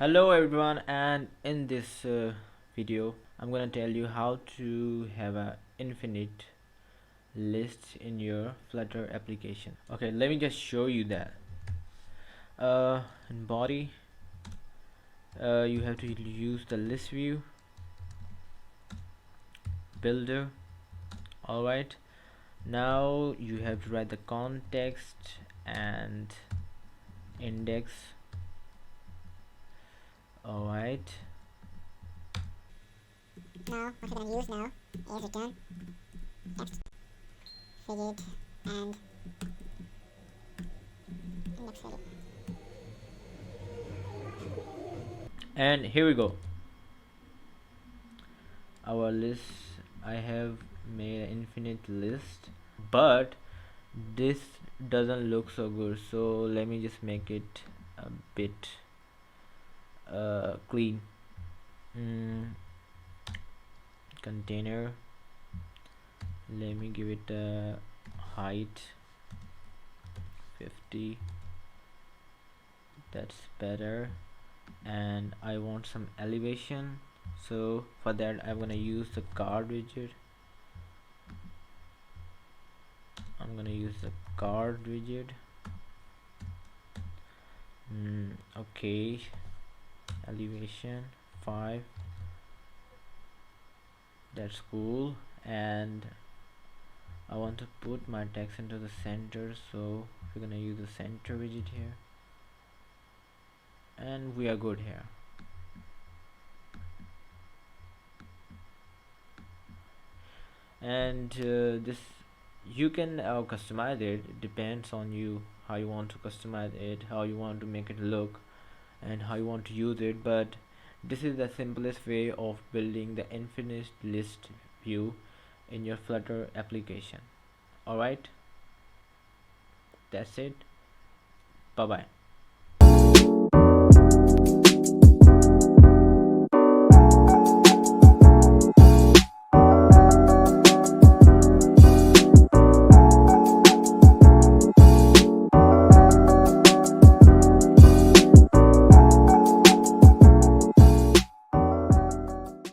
Hello everyone, and in this video I'm gonna tell you how to have a infinite list in your Flutter application. Okay, let me just show you that. In body, you have to use the ListView builder. Alright, now you have to write the context and index. Alright, now what we're going to use now is return text widget and index widget. and here we go. Our list, I have made an infinite list, but this doesn't look so good, so let me just make it a bit clean. Container, let me give it a height 50, that's better, and I want some elevation, so for that I'm gonna use the card widget. Okay, elevation 5, that's cool, and I want to put my text into the center, so we're gonna use the center widget here, and we are good here. And this you can customize it. It depends on you how you want to customize it, how you want to make it look, and how you want to use it, but this is the simplest way of building the infinite list view in your Flutter application. Alright, that's it. Bye bye.